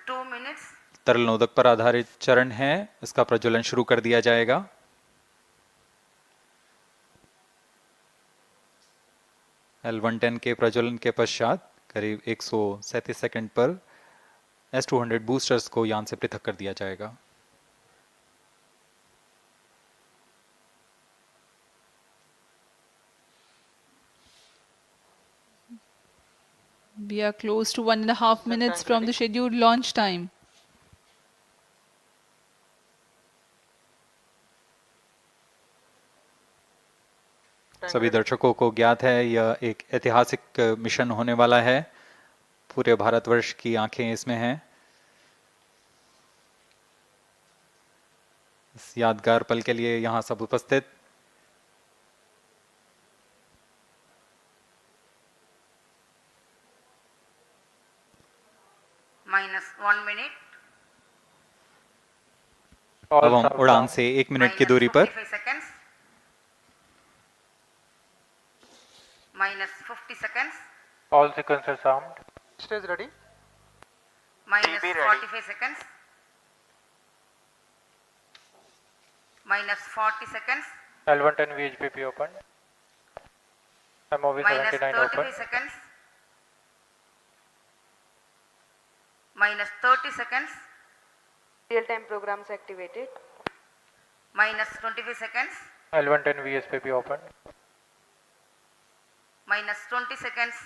2 minutes. तरल नोदक पर आधारित चरण है, इसका प्रज्वलन शुरू कर दिया जाएगा। L110 के प्रज्वलन के पश्चात करीब 137 सेकंड पर S200 बूस्टर्स को यान से पृथक कर दिया जाएगा। We are close to 1.5 minutes from the scheduled launch time. सभी दर्शकों को ज्ञात है यह एक ऐतिहासिक मिशन होने वाला है। पूरे भारतवर्ष की आंखें इसमें हैं। इस यादगार पल के लिए यहाँ सब उपस्थित -1 minute. अब हम उड़ान से 1 मिनट की दूरी पर -45 seconds. -50 seconds. All sequences armed. Stage ready. -45 seconds. -40 seconds. L110 VHPP open. MOV 79 open. -35 seconds. -30 seconds. Real-time programs activated. -25 seconds. L110 VSPP open. -20 seconds.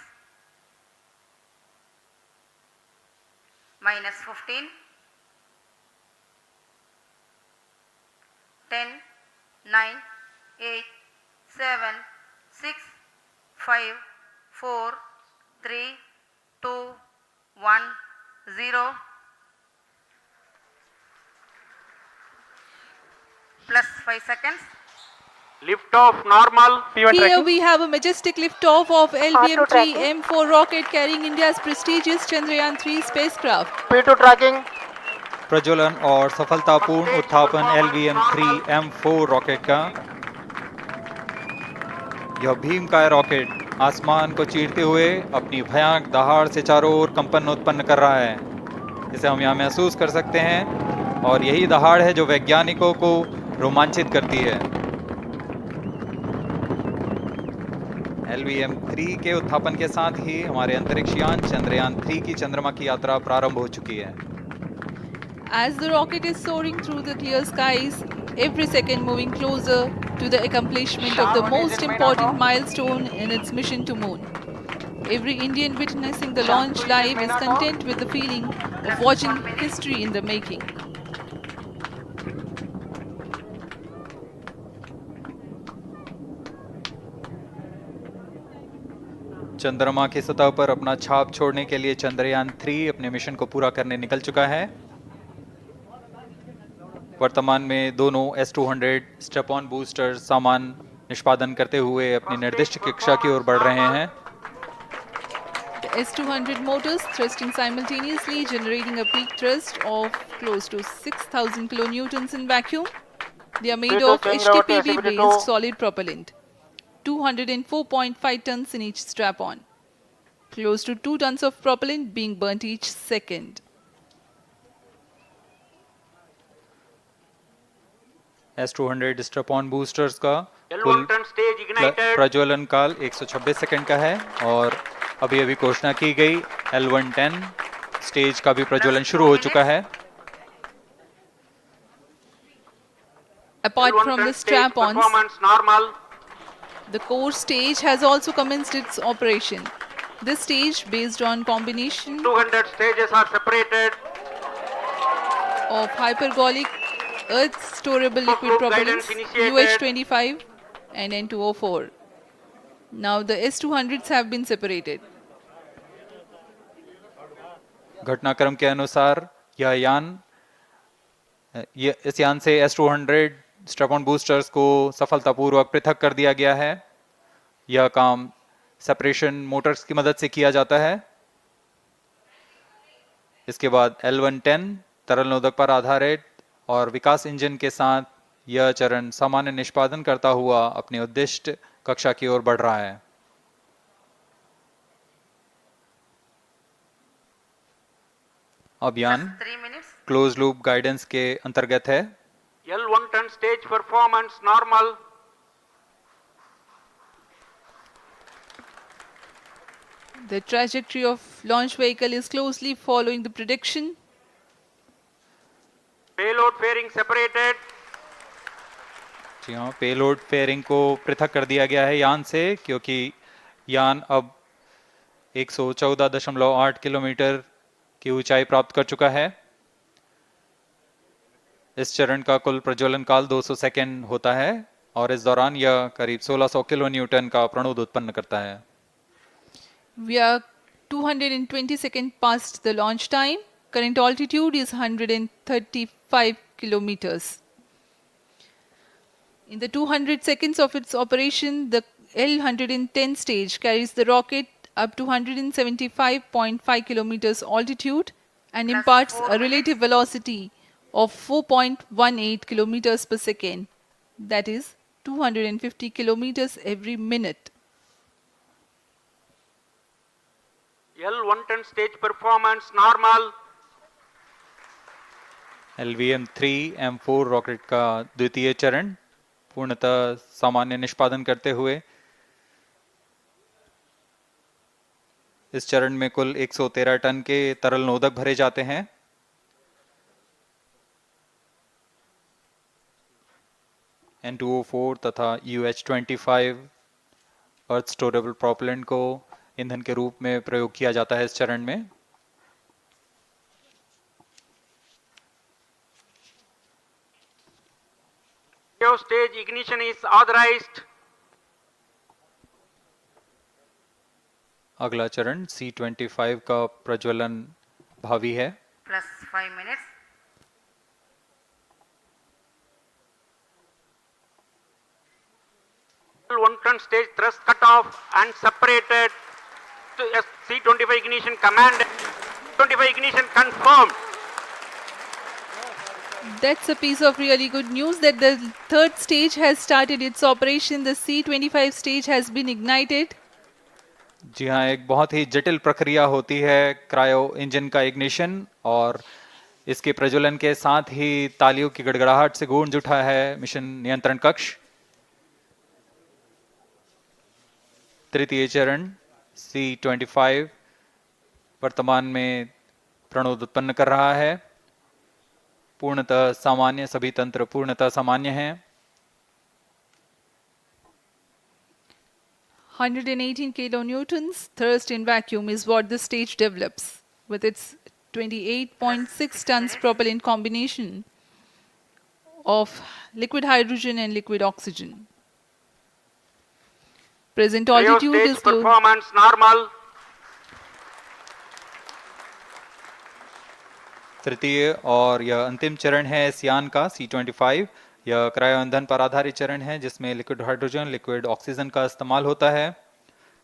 -15. 10, 9, 8, 7, 6, 5, 4, 3, 2, 1, 0. Plus 5 seconds. Lift off normal. P1 Here tracking. we have a majestic liftoff of LVM-3 tracking. M4 rocket carrying India's prestigious Chandrayaan-3 spacecraft. P2 tracking. प्रज्वलन और सफलतापूर्ण उत्थापन LVM-3 M4 rocket का। यह भीमकाय rocket आसमान को चीरते हुए अपनी भयानक दहाड़ से चारों ओर कंपन उत्पन्न कर रहा है। इसे हम यहाँ महसूस कर सकते हैं और यही दहाड़ है जो वैज्ञानिकों को रोमांचित करती है। LVM-3 के उत्थापन के साथ ही हमारे अंतरिक्ष यान चंद्रयान-3 की चंद्रमा की यात्रा प्रारंभ हो चुकी है। As the rocket is soaring through the clear skies, every second moving closer to the accomplishment of the most important milestone in its mission to moon. Every Indian witnessing the launch live is content with the feeling of watching history in the making. चंद्रमा की सतह पर अपना छाप छोड़ने के लिए चंद्रयान-3 अपने मिशन को पूरा करने निकल चुका है। वर्तमान में दोनों S200 स्टेप ऑन बूस्टर सामान निष्पादन करते हुए अपनी निर्दिष्ट कक्षा की ओर बढ़ रहे हैं। The S200 motors thrusting simultaneously, generating a peak thrust of close to 6,000 kilonewtons in vacuum. They are made of HTPB-based solid propellant, 204.5 tons in each strap-on. Close to 2 tons of propellant being burnt each second. S200 step on boosters का कुल L110 stage ignited. प्रज्वलन काल 126 second का है और अभी अभी घोषणा की गई L110 स्टेज का भी प्रज्वलन शुरू हो चुका है। Apart from the L110 stage strap-ons, performance normal. the core stage has also commenced its operation. This stage, based on combination 200 stages are separated. of hypergolic earth storable liquid Group guidance propellants initiated. UH-25 and N2O4. Now the S200s have been separated. घटनाक्रम के अनुसार इस यान से S200 step on boosters को सफलतापूर्वक पृथक कर दिया गया है। यह काम सेपरेशन मोटर्स की मदद से किया जाता है। इसके बाद L110 तरल नोदक पर आधारित और विकास इंजन के साथ यह चरण सामान्य निष्पादन करता हुआ अपनी उद्दिष्ट कक्षा की ओर बढ़ रहा है। अभियान plus 3 minutes. Close loop guidance के अंतर्गत है। L1 ton stage performance normal. The trajectory of launch vehicle is closely following the prediction. Payload fairing separated. जी हाँ, पेलोड फेयरिंग को पृथक कर दिया गया है यान से, क्योंकि यान अब 114.8 किलोमीटर की ऊंचाई प्राप्त कर चुका है। इस चरण का कुल प्रज्वलन काल 200 सेकेंड होता है और इस दौरान यह करीब 1600 किलो न्यूटन का प्रणोद उत्पन्न करता है। We are 220 seconds past the launch time. Current altitude is 135 kilometers. In the 200 seconds of its operation, the L-110 stage carries the rocket up to 175.5 kilometers altitude and Plus imparts 4 a relative velocity of 4.18 kilometers per second. That is 250 kilometers every minute. L1 ton stage performance normal. LVM-3M4 rocket का द्वितीय चरण पूर्णतः सामान्य निष्पादन करते हुए इस चरण में कुल 113 टन के तरल नोदक भरे जाते हैं। N2O4 तथा UH-25 अर्थ स्टोरेबल प्रोपेलेंट को ईंधन के रूप में प्रयोग किया जाता है इस चरण में। Cryo stage ignition is authorized. अगला चरण C-25 का प्रज्वलन भावी है। Plus 5 minutes. L1 ton stage thrust cut off and separated. To C-25 ignition command. 25 ignition confirmed. That's a piece of really good news that the third stage has started its operation. The C-25 stage has been ignited. जी हाँ, एक बहुत ही जटिल प्रक्रिया होती है cryo engine का ignition, और इसके प्रज्वलन के साथ ही तालियों की गड़गड़ाहट से गूंज उठा है मिशन नियंत्रण कक्ष। तृतीय चरण C-25 वर्तमान में प्रणोद उत्पन्न कर रहा है। पूर्णतः सामान्य, सभी तंत्र पूर्णतः सामान्य हैं। 118 kilonewtons thrust in vacuum is what the stage develops with its 28.6 tons propellant combination of liquid hydrogen and liquid oxygen. Present Cryo altitude stage is close. performance normal. तृतीय और यह अंतिम चरण है इस यान का C-25। यह क्रायो ईंधन पर आधारित चरण है जिसमें लिक्विड हाइड्रोजन, लिक्विड ऑक्सीजन का इस्तेमाल होता है।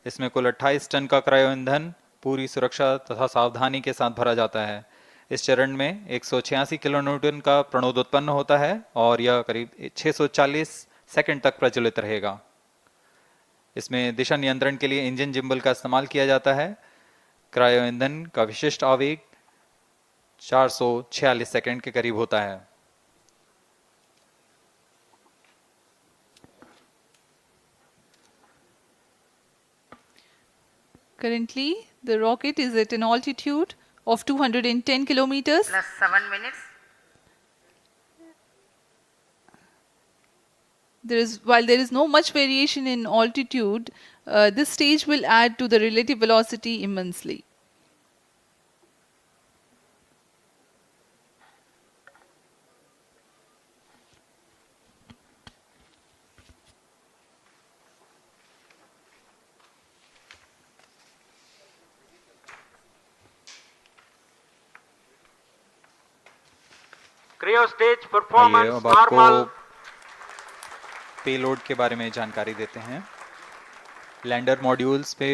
इसमें कुल 28 टन का क्रायो ईंधन पूरी सुरक्षा तथा सावधानी के साथ भरा जाता है। इस चरण में 186 किलो न्यूटन का प्रणोद उत्पन्न होता है और यह करीब 640 सेकंड तक प्रज्वलित रहेगा। इसमें दिशा नियंत्रण के लिए इंजन जिम्बल का इस्तेमाल किया जाता है। क्रायो ईंधन का विशिष्ट आवेग 446 सेकंड के करीब होता है। Currently, the rocket is at an altitude of 210 kilometers. Plus 7 minutes. While there is no much variation in altitude, this stage will add to the relative velocity immensely. Cryo stage आइए performance अब आपको normal. Payload के बारे में जानकारी देते हैं। Lander modules पे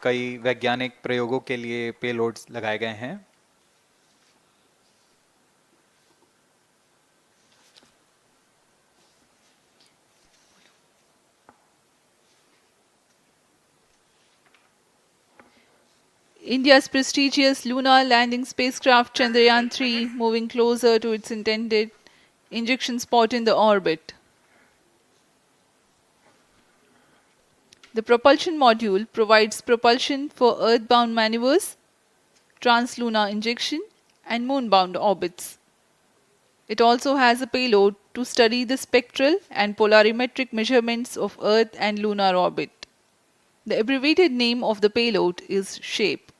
कई वैज्ञानिक प्रयोगों के लिए पेलोड्स लगाए गए हैं। India's prestigious lunar landing spacecraft Chandrayaan-3 moving closer to its intended injection spot in the orbit. The propulsion module provides propulsion for earthbound maneuvers, translunar injection, and moonbound orbits. It also has a payload to study the spectral and polarimetric measurements of Earth and lunar orbit. The abbreviated name of the payload is SHAPE.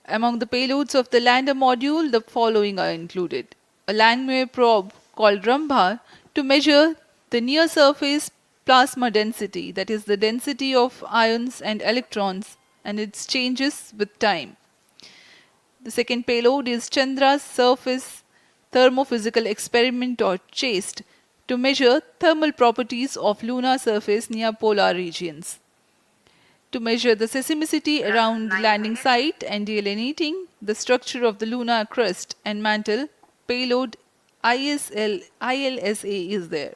Among the payloads of the lander module, the following are included. A Langmuir probe called Rambha to measure the near-surface plasma density, that is the density of ions and electrons, and its changes with time. The second payload is Chandra's Surface Thermophysical Experiment or CHASTE to measure thermal properties of lunar surface near polar regions. To measure the seismicity around the landing site and delineating the structure of the lunar crust and mantle, payload ILSA is there.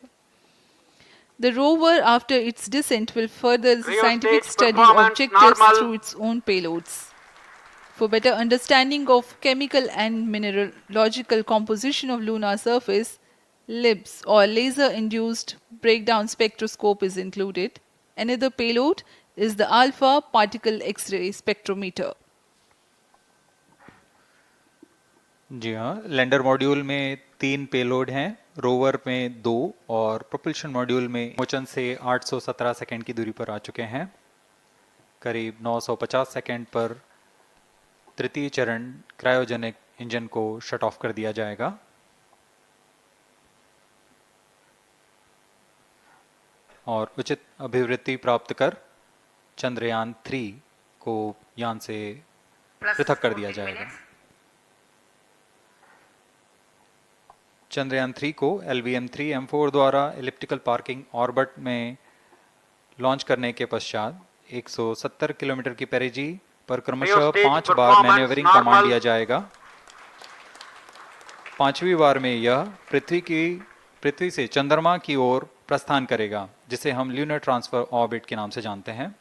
The rover, after its descent, will further the scientific study objectives through its own payloads. For better understanding of chemical and mineralogical composition of lunar surface, LIBS or laser-induced breakdown spectroscope is included. Another payload is the alpha particle X-ray spectrometer. जी हाँ, lander module में 3 payload हैं, rover में 2 और propulsion module में मोचन से 817 second की दूरी पर आ चुके हैं। करीब 950 सेकंड पर तृतीय चरण क्रायोजेनिक इंजन को शट ऑफ कर दिया जाएगा। और उचित अभिवृत्ति प्राप्त कर चंद्रयान 3 को यान से पृथक कर दिया जाएगा। चंद्रयान 3 को LVM-3M4 द्वारा एलिप्टिकल पार्किंग ऑर्बिट में लॉन्च करने के पश्चात 170 किलोमीटर की पेरिजी पर क्रमशः 5 बार मैन्यूवरिंग कमांड दिया जाएगा। 5वीं बार में यह पृथ्वी से चंद्रमा की ओर प्रस्थान करेगा, जिसे हम ल्यूनर ट्रांसफर ऑर्बिट के नाम से जानते हैं।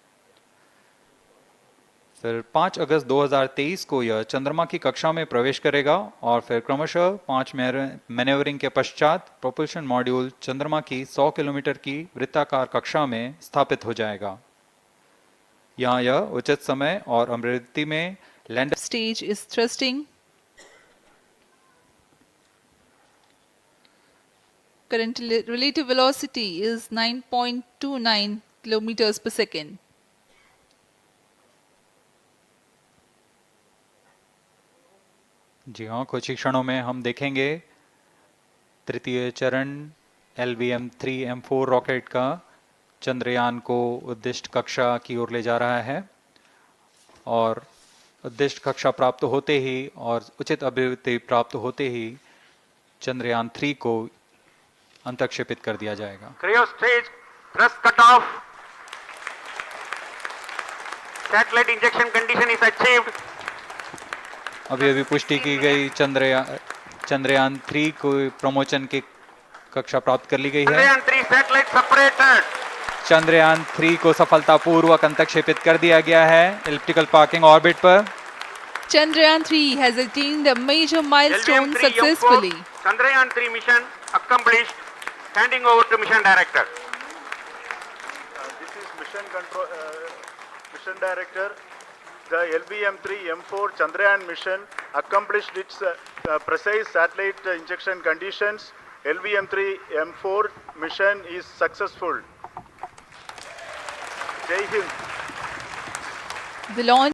फिर 5 अगस्त 2023 को यह चंद्रमा की कक्षा में प्रवेश करेगा और फिर क्रमशः 5 मैन्यूवरिंग के पश्चात प्रोपल्शन मॉड्यूल चंद्रमा की 100 किलोमीटर की वृत्ताकार कक्षा में स्थापित हो जाएगा। यहाँ यह उचित समय और अभिवृत्ति में lander Stage is thrusting. Current relative velocity is 9.29 kilometers per second. जी हाँ, कुछ ही क्षणों में हम देखेंगे तृतीय चरण LVM-3M4 रॉकेट का चंद्रयान को उद्दिष्ट कक्षा की ओर ले जा रहा है और उद्दिष्ट कक्षा प्राप्त होते ही और उचित अभिवृत्ति प्राप्त होते ही चंद्रयान 3 को अंतक्षेपित कर दिया जाएगा। Cryo stage thrust cutoff. Satellite injection condition is achieved. अभी पुष्टि की गई चंद्रयान 3 को प्रमोशन की कक्षा प्राप्त कर ली गई है। Chandrayaan 3 satellite separated. चंद्रयान 3 को सफलतापूर्वक अंतक्षेपित कर दिया गया है एलिप्टिकल पार्किंग ऑर्बिट पर। Chandrayaan 3 has attained a major milestone successfully. Chandrayaan 3 mission accomplished. Handing over to mission director. This is mission director. The LVM-3M4 Chandrayaan mission accomplished its precise satellite injection conditions. LVM-3M4 mission is successful. Jai Hind. The launch